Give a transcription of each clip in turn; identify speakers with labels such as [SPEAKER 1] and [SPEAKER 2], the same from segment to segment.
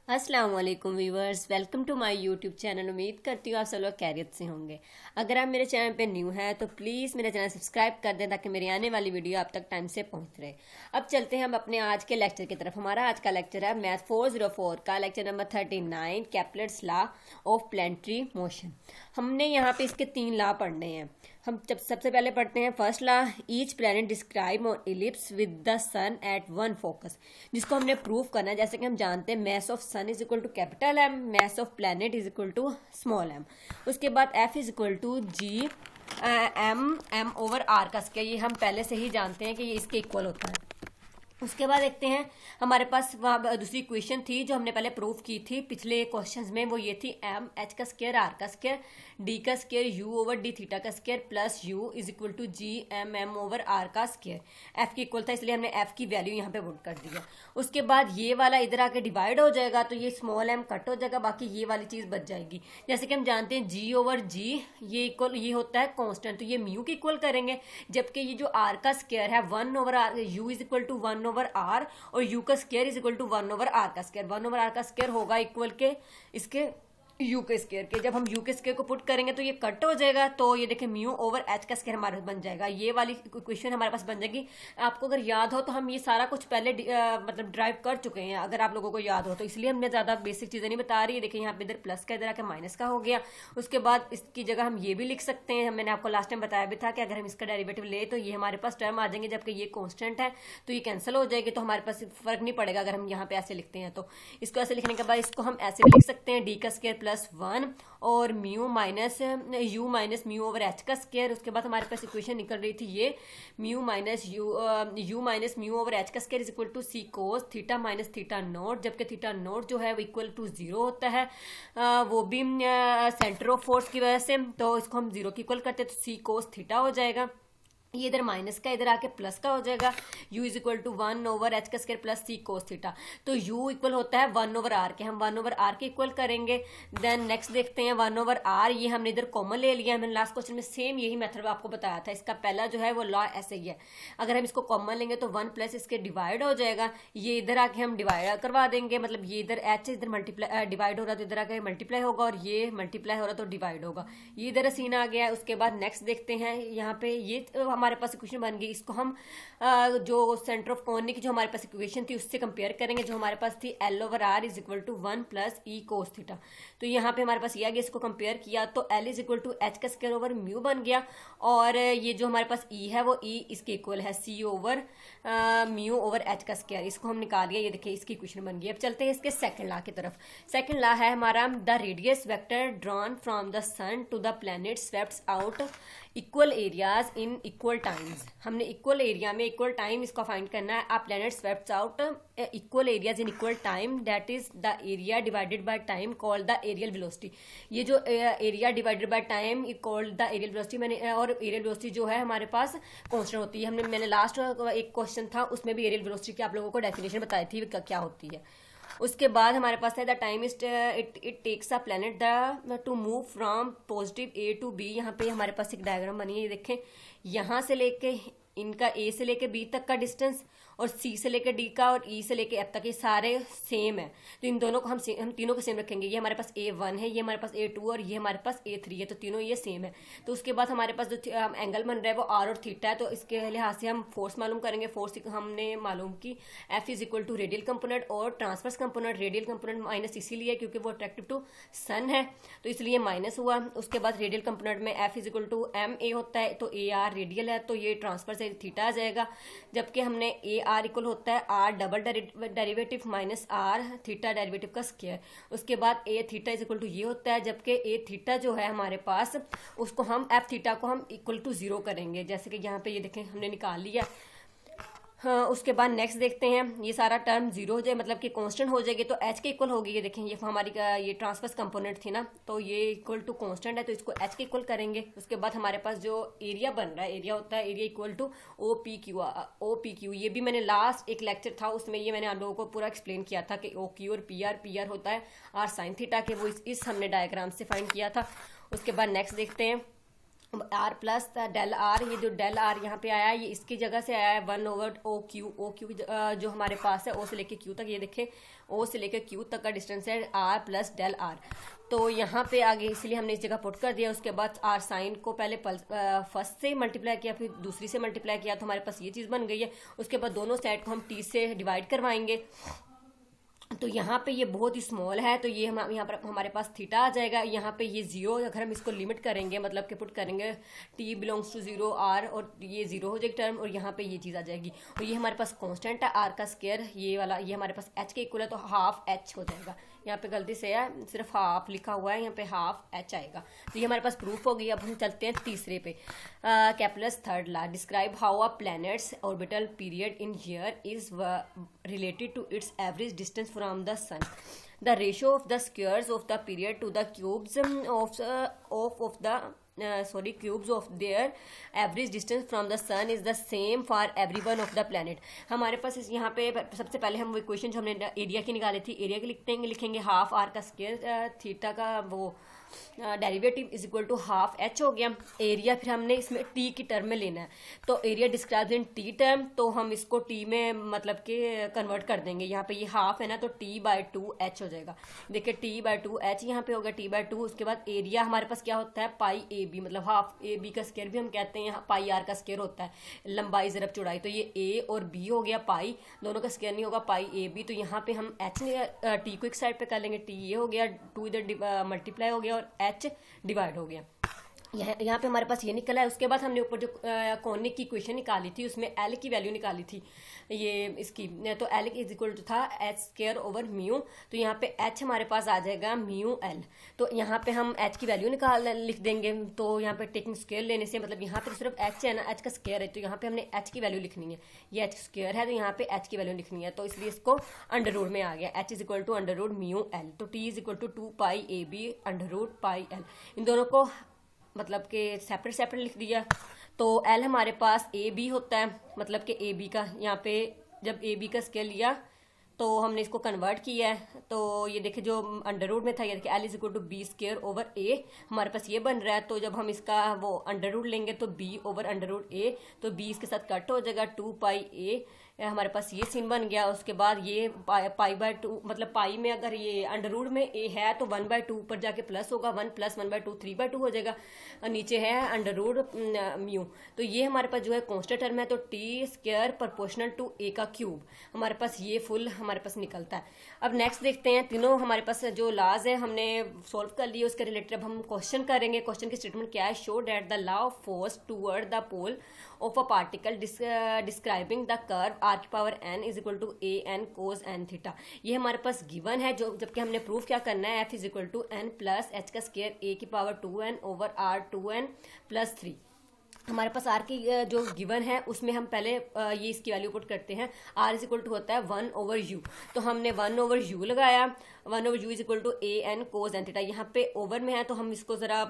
[SPEAKER 1] अस्सलाम वालेकुम viewers, welcome to my YouTube channel. उम्मीद करती हूँ आप सब लोग खैरियत से होंगे। अगर आप मेरे चैनल पे न्यू हैं तो प्लीज़ मेरा चैनल सब्सक्राइब कर दें ताकि मेरी आने वाली वीडियो आप तक टाइम से पहुँच रहे। अब चलते हैं हम अपने आज के लेक्चर की तरफ। हमारा आज का लेक्चर है मैथ 404 का lecture number 39, Kepler's law of planetary motion. हमने यहाँ पे इसके 3 लॉ पढ़ने हैं। हम जब सबसे पहले पढ़ते हैं first law, each planet describe on ellipse with the sun at one focus, जिसको हमने प्रूव करना है। जैसे कि हम जानते हैं mass of sun is equal to capital M, mass of planet is equal to small M. उसके बाद F is equal to G M over are का स्क्वायर, ये हम पहले से ही जानते हैं कि ये इसके इक्वल होता है। उसके बाद देखते हैं हमारे पास वहाँ दूसरी इक्वेशन थी जो हमने पहले प्रूव की थी पिछले क्वेश्चंस में, वो ये थी एम एच का स्क्वायर आर का स्क्वायर डी का square U over D theta का square plus U is equal to G M M over are का स्क्वायर। एफ की इक्वल था इसलिए हमने एफ की वैल्यू यहाँ पे पुट कर दी है। उसके बाद ये वाला इधर आके डिवाइड हो जाएगा तो ये स्मॉल एम कट हो जाएगा, बाकी ये वाली चीज बच जाएगी। जैसे कि हम जानते हैं जी ओवर जी ये इक्वल ये होता है कॉन्स्टेंट, तो ये म्यू की इक्वल करेंगे। जबकि ये जो आर का स्क्वायर है 1 over r, u is equal to 1 over r और यू का square is equal to 1 over are का स्क्वायर। 1 ओवर आर का स्क्वायर होगा इक्वल के इसके यू के स्क्वायर के। जब हम यू के स्क्वायर को पुट करेंगे तो ये कट हो जाएगा, तो ये देखिए म्यू ओवर एच का स्क्वायर हमारे पास बन जाएगा। ये वाली इक्वेशन हमारे पास बन जाएगी। आपको अगर याद हो तो हम ये सारा कुछ पहले मतलब ड्राइव कर चुके हैं, अगर आप लोगों को याद हो तो, इसलिए हमने ज्यादा बेसिक चीजें नहीं बता रही है। देखिए यहाँ पे इधर प्लस का इधर आके माइनस का हो गया। उसके बाद इसकी जगह हम ये भी लिख सकते हैं, मैंने आपको लास्ट टाइम बताया भी था कि अगर हम इसका डेरिवेटिव ले तो ये हमारे पास टर्म आ जाएंगे, जबकि ये कॉन्स्टेंट है तो ये कैंसिल हो जाएगी, तो हमारे पास फर्क नहीं पड़ेगा अगर हम यहाँ पे ऐसे लिखते हैं। तो इसको ऐसे लिखने के बाद इसको हम ऐसे भी लिख सकते हैं डी का स्क्वायर प्लस 1 और mu minus U minus mu over H का स्क्वायर। उसके बाद हमारे पास इक्वेशन निकल रही थी ये mu minus U minus mu over H का square is equal to C cos theta minus theta naught, जबकि थीटा नोट जो है वो इक्वल टू 0 होता है, वो भी सेंटर ऑफ फोर्स की वजह से। तो इसको हम 0 की इक्वल करते हैं तो सी कोस थीटा हो जाएगा। ये इधर माइनस का इधर आके प्लस का हो जाएगा। u is equal to 1 over H का square plus c cos theta. तो u इक्वल होता है 1 ओवर आर के, हम 1 ओवर आर के इक्वल करेंगे। देन नेक्स्ट देखते हैं 1 ओवर आर, ये हमने इधर कॉमन ले लिया है। मैंने लास्ट क्वेश्चन में सेम यही मेथड आपको बताया था। इसका पहला जो है वो लॉ ऐसे ही है, अगर हम इसको कॉमन लेंगे तो 1 प्लस इसके डिवाइड हो जाएगा। ये इधर आके हम डिवाइड करवा देंगे, मतलब ये इधर एच इधर मल्टीप्लाई डिवाइड हो रहा है तो इधर आके मल्टीप्लाई होगा, और ये मल्टीप्लाई हो रहा तो डिवाइड होगा। ये इधर सीन आ गया है। उसके बाद नेक्स्ट देखते हैं यहाँ पे ये हमारे पास इक्वेशन बन गई। इसको हम जो सेंटर ऑफ कोऑर्डिनेट की जो हमारे पास इक्वेशन थी उससे कंपेयर करेंगे, जो हमारे पास थी l over r is equal to 1 plus e cos theta. तो यहाँ पे हमारे पास ये आ गया, इसको कंपेयर किया तो l is equal to h का स्क्वायर ओवर म्यू बन गया, और ये जो हमारे पास ई है वो ई इसके इक्वल है सी ओवर म्यू ओवर एच का स्क्वायर। इसको हम निकाल लिया, ये देखिए इसकी इक्वेशन बन गई। अब चलते हैं इसके सेकंड लॉ की तरफ। सेकंड लॉ है हमारा the radius vector drawn from the sun to the planet swepts out equal areas in equal times. हमने इक्वल एरिया में इक्वल टाइम इसको फाइंड करना है। आप planet swepts out equal areas in equal time, that is the area divided by time called the areal velocity. ये जो area divided by time called the areal velocity, मैंने और areal velocity जो है हमारे पास कांस्टेंट होती है। मैंने लास्ट एक क्वेश्चन था उसमें भी एरियल वेलोसिटी की आप लोगों को डेफिनेशन बताई थी क्या होती है। उसके बाद हमारे पास है the time is it takes a planet the to move from positive A to B. यहाँ पे हमारे पास एक डायग्राम बनी है, ये देखें, यहाँ से लेके इनका ए से लेके बी तक का डिस्टेंस और सी से लेके डी का और ई से लेके एफ तक, ये सारे सेम है। तो इन दोनों को हम तीनों को सेम रखेंगे। ये हमारे पास A1 है, ये हमारे पास A2 और ये हमारे पास A3 है, तो तीनों ये सेम है। तो उसके बाद हमारे पास जो एंगल बन रहा है वो आर और थीटा है, तो इसके लिहाज से हम फोर्स मालूम करेंगे। फोर्स हमने मालूम की F is equal to radial component और transverse component. Radial component minus इसीलिए क्योंकि वो अट्रैक्टिव टू सन है, तो इसलिए माइनस हुआ। उसके बाद रेडियल कंपोनेंट में F is equal to MA होता है, तो AR रेडियल है तो ये ट्रांसवर्स है, थीटा आ जाएगा। जबकि हमने AR इक्वल होता है r double derivative minus r theta derivative का स्क्वायर। उसके बाद a theta is equal to ये होता है, जबकि ए थीटा जो है हमारे पास उसको हम एफ थीटा को हम इक्वल टू 0 करेंगे, जैसे कि यहाँ पे ये देखें हमने निकाल लिया। हाँ, उसके बाद नेक्स्ट देखते हैं, ये सारा टर्म 0 हो जाए मतलब कि कांस्टेंट हो जाएगी तो एच के इक्वल होगी। ये देखें ये हमारी ये ट्रांसवर्स कंपोनेंट थी ना, तो ये इक्वल टू कांस्टेंट है तो इसको एच के इक्वल करेंगे। उसके बाद हमारे पास जो एरिया बन रहा है, एरिया होता है area equal to O P Q. ये भी मैंने लास्ट एक लेक्चर था उसमें ये मैंने आप लोगों को पूरा एक्सप्लेन किया था कि ओ क्यू और पी आर होता है आर साइन थीटा के, वो इस हमने डायग्राम से फाइंड किया था। उसके बाद नेक्स्ट देखते हैं आर प्लस डेल आर, ये जो डेल आर यहाँ पे आया है ये इसकी जगह से आया है 1/ओ क्यू जो हमारे पास है ओ से लेके क्यू तक, ये देखें ओ से लेके क्यू तक का डिस्टेंस है आर प्लस डेल आर। तो यहाँ पे आगे इसलिए हमने इस जगह पुट कर दिया। उसके बाद आर साइन को पहले फर्स्ट से मल्टीप्लाई किया, फिर दूसरी से मल्टीप्लाई किया, तो हमारे पास ये चीज़ बन गई है। उसके बाद दोनों साइड को हम टी से डिवाइड करवाएंगे। तो यहाँ पे ये बहुत ही स्मॉल है, तो ये हम यहाँ पर हमारे पास थीटा आ जाएगा। यहाँ पे ये जीरो, अगर हम इसको लिमिट करेंगे मतलब कि पुट करेंगे t belongs to zero r, और ये जीरो हो जाएगी टर्म, और यहाँ पे ये चीज़ आ जाएगी। और ये हमारे पास कांस्टेंट है आर का स्क्वायर, ये वाला ये हमारे पास एच के इक्वल है, तो हाफ एच हो जाएगा। यहाँ पे गलती से है, सिर्फ हाफ लिखा हुआ है, यहाँ पे हाफ एच आएगा। तो ये हमारे पास प्रूफ हो गई। अब हम चलते हैं तीसरे पे। Kepler's third law, describe how a planets orbital period in year is related to its average distance from the sun. The ratio of the squares of the period to the cubes cubes of their average distance from the sun is the same for every one of the planet. हमारे पास यहाँ पे सबसे पहले हम वो equation जो हमने area की निकाली थी, एरिया की लिखेंगे हाफ आर का स्क्वायर थीटा का वो derivative is equal to half h हो गया। एरिया फिर हमने इसमें टी की टर्म में लेना है, तो area described in T term, तो हम इसको टी में मतलब कि कन्वर्ट कर देंगे। यहाँ पे ये हाफ है ना, तो T/2H हो जाएगा। देखिए T/2H यहाँ पे हो गया T/2। उसके बाद एरिया हमारे पास क्या होता है पाई ए बी, मतलब हाफ ए बी का स्क्वायर भी हम कहते हैं, पाई आर का स्क्वायर होता है, लंबाई ज़रब चौड़ाई। तो ये ए और बी हो गया, पाई दोनों का स्क्वायर नहीं होगा, पाई ए बी। तो यहाँ पे हम एच टी को एक साइड पे कर लेंगे, टी ये हो गया, 2 इधर मल्टीप्लाई हो गया और एच डिवाइड हो गया। यहाँ पे हमारे पास ये निकला है। उसके बाद हमने ऊपर जो कॉनिक की इक्वेशन निकाली थी उसमें एल की वैल्यू निकाली थी, ये इसकी, तो एल इज इक्वल टू था एच स्क्वायर ओवर म्यू। तो यहाँ पे एच हमारे पास आ जाएगा म्यू एल। तो यहाँ पे हम एच की वैल्यू लिख देंगे। तो यहाँ पे टेकिंग स्क्वायर लेने से मतलब यहाँ पे सिर्फ एच है ना, एच का स्क्वायर है, तो यहाँ पे हमने एच की वैल्यू लिखनी है। ये एच स्क्वायर है तो यहाँ पे एच की वैल्यू लिखनी है, तो इसलिए इसको अंडर रूट में आ गया। H is equal to under root mu L. तो T is equal to 2 pi A B under root pi L. इन दोनों को मतलब कि सेपरेट लिख दिया। तो एल हमारे पास ए बी होता है, मतलब कि ए बी का यहाँ पे जब ए बी का स्केल लिया तो हमने इसको कन्वर्ट किया है। तो ये देखिए जो अंडर रूट में था, ये देखिए L is equal to B square over A, हमारे पास ये बन रहा है। तो जब हम इसका वो अंडर रूट लेंगे तो बी ओवर अंडर रूट ए, तो बी इसके साथ कट हो जाएगा, 2 पाई ए, हमारे पास ये सीन बन गया। उसके बाद ये पाई/2 मतलब पाई में अगर ये अंडर रूट में ए है तो 1/2 ऊपर जाके प्लस होगा, 1 + 1/2 3/2 हो जाएगा, नीचे है अंडर रूट म्यू। तो ये हमारे पास जो है कांस्टेंट टर्म है, तो टी स्क्वायर प्रोपोर्शनल टू ए का क्यूब हमारे पास ये फुल हमारे पास निकलता है। अब नेक्स्ट देखते हैं, तीनों हमारे पास जो लॉज है हमने सॉल्व कर लिए, उसके रिलेटेड अब हम क्वेश्चन करेंगे। क्वेश्चन की स्टेटमेंट क्या है, show that the law of force toward the pole of a particle describing the curve r की power n is equal to a n cos n theta. ये हमारे पास गिवन है, जो जबकि हमने प्रूफ क्या करना है, f is equal to n plus h का स्क्वायर a की power 2n over r 2n plus 3। हमारे पास आर की जो गिवन है उसमें हम पहले ये इसकी वैल्यू पुट करते हैं। आर इज इक्वल टू होता है 1/u, तो हमने 1/u लगाया। 1/u is equal to a n cos n theta. यहाँ पे ओवर में है तो हम इसको जरा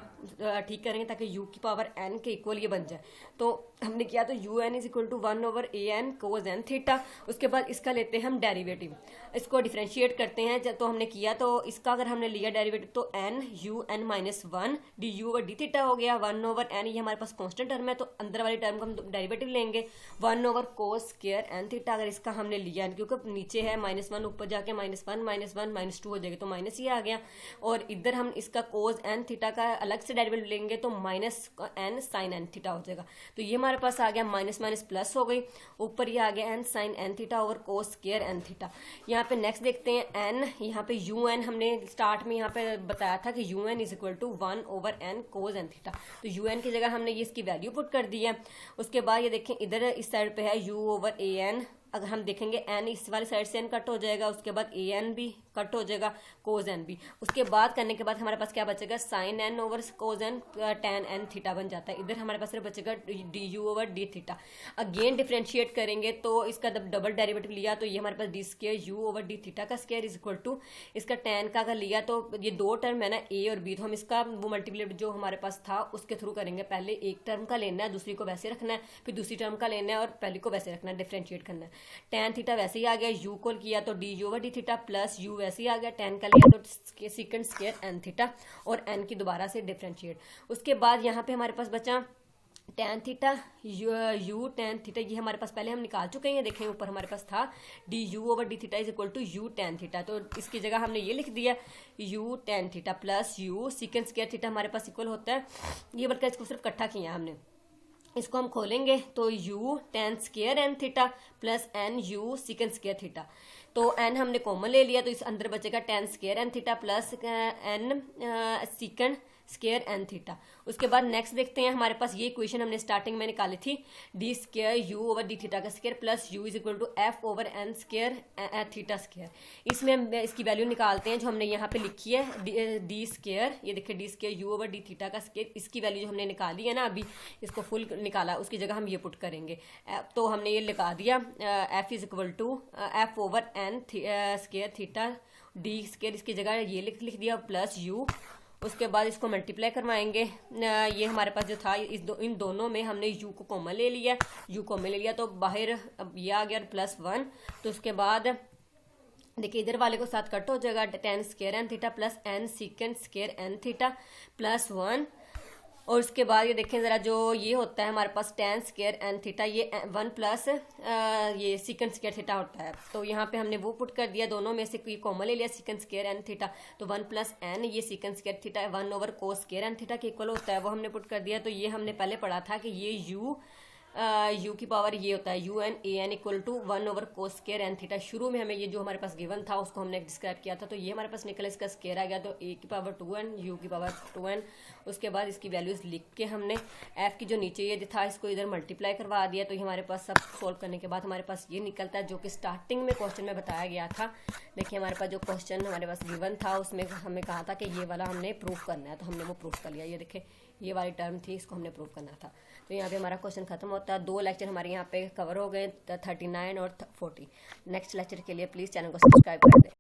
[SPEAKER 1] ठीक करेंगे ताकि u की पावर n के इक्वल ये बन जाए। तो हमने किया तो u n is equal to 1/an cos n theta. उसके बाद इसका लेते हैं हम डेरिवेटिव, इसको डिफ्रेंशिएट करते हैं। तो हमने किया तो इसका अगर हमने लिया डेरिवेटिव तो n u n minus 1 du/d theta हो गया। 1/n ये हमारे पास कॉन्स्टेंट टर्म है, तो अंदर वाली टर्म को हम डेरिवेटिव लेंगे 1/cos स्क्वायर n थीटा। अगर इसका हमने लिया क्योंकि नीचे है -1 ऊपर जाके -1 -1 -2 हो जाएगा, तो माइनस ये आ गया। और इधर हम इसका cos n थीटा का अलग से डेरिवेटिव लेंगे तो -n sin n थीटा हो जाएगा। तो ये हमारे पास आ गया माइनस माइनस प्लस हो गई, ऊपर ये आ गया n sin n theta over cos square n theta. यहाँ पे नेक्स्ट देखते हैं n, यहाँ पे un हमने स्टार्ट में यहाँ पे बताया था कि un is equal to 1/n cos n theta. तो un की जगह हमने ये इसकी वैल्यू पुट कर दी है। उसके बाद ये देखें इधर इस साइड पे है u/an, अगर हम देखेंगे n इस वाली साइड से n कट हो जाएगा, उसके बाद an भी कट हो जाएगा, cos n भी। उसके बाद करने के बाद हमारे पास क्या बचेगा, sin n over cos n tan n theta बन जाता है। इधर हमारे पास सिर्फ बचेगा du/d थीटा। अगेन डिफ्रेंशिएट करेंगे तो इसका डबल डेरिवेटिव लिया तो ये हमारे पास d स्क्वायर u/d थीटा का स्क्वायर इज इक्वल टू इसका tan का अगर लिया तो ये दो टर्म है ना a और b, तो हम इसका वो मल्टीप्लिकेट जो हमारे पास था उसके थ्रू करेंगे। पहले एक टर्म का लेना है, दूसरी को वैसे रखना है, फिर दूसरी टर्म का लेना है और पहली को वैसे रखना है, डिफ्रेंशिएट करना है। टेन थीटा वैसे ही आ गया, यू को किया तो D u over D theta plus you वैसे ही आ गया, टेन का लिया तो सीकेंड स्क्वायर एन थीटा और एन की दोबारा से डिफ्रेंशिएट। उसके बाद यहाँ पे हमारे पास बचा tan theta you tan theta, ये हमारे पास पहले हम निकाल चुके हैं, देखें ऊपर हमारे पास था d u over D theta is equal to u tan theta, तो इसकी जगह हमने ये लिख दिया u tan theta plus u second square theta हमारे पास इक्वल होता है, ये बल्कि इसको सिर्फ इकट्ठा किया हमने। इसको हम खोलेंगे तो u tan square n theta plus n u second square theta, तो एन हमने कॉमन ले लिया तो इस अंदर बचेगा tan square n theta plus n second square n theta. उसके बाद नेक्स्ट देखते हैं, हमारे पास ये इक्वेशन हमने स्टार्टिंग में निकाली थी D square U over D theta का square plus U is equal to F over N square theta square. इसमें हम इसकी वैल्यू निकालते हैं जो हमने यहाँ पे लिखी है डी स्क्वायर, ये देखिए D square U over D theta का स्क्वायर, इसकी वैल्यू जो हमने निकाली है ना अभी, इसको फुल निकाला, उसकी जगह हम ये पुट करेंगे, तो हमने ये लिखा दिया f is equal to F over N square theta d square, इसकी जगह ये लिख दिया प्लस यू। उसके बाद इसको मल्टीप्लाई करवाएंगे, ये हमारे पास जो था इन दोनों में हमने u को कॉमन ले लिया, u कॉमन ले लिया तो बाहर अब ये आ गया प्लस वन, तो उसके बाद देखिए इधर वाले को साथ कट हो जाएगा, tan square n theta plus n second square n theta plus one. और उसके बाद ये देखें ज़रा, जो ये होता है हमारे पास टेन स्क्वायर एन थीटा, ये वन प्लस ये सीकेंड स्क्वायर थीटा होता है, तो यहाँ पे हमने वो पुट कर दिया, दोनों में से कोई कॉमन ले लिया सीकेंड स्क्वायर एन थीटा, तो वन प्लस एन ये second square theta one over cos square n theta के इक्वल होता है, वो हमने पुट कर दिया। तो ये हमने पहले पढ़ा था कि ये यू की पावर ये होता है u n a n equal to one over cos square n theta. शुरू में हमें ये जो हमारे पास गिवन था उसको हमने डिस्क्राइब किया था, तो ये हमारे पास निकला, इसका स्क्वायर आ गया तो ए की पावर टू एन यू की पावर टू एन। उसके बाद इसकी वैल्यूज लिख के हमने एफ की जो नीचे ये था इसको इधर मल्टीप्लाई करवा दिया, तो ये हमारे पास सब सोल्व करने के बाद हमारे पास ये निकलता है जो कि स्टार्टिंग में क्वेश्चन में बताया गया था। देखिए हमारे पास जो क्वेश्चन हमारे पास गिवन था उसमें हमें कहा था कि ये वाला हमने प्रूफ करना है, तो हमने वो प्रूफ कर लिया। ये देखिए ये वाली टर्म थी, इसको हमने प्रूव करना था। तो यहाँ पे हमारा क्वेश्चन खत्म होता है। 2 लेक्चर हमारे यहाँ पे कवर हो गए, 39 और 40। नेक्स्ट लेक्चर के लिए प्लीज़ चैनल को सब्सक्राइब कर दें।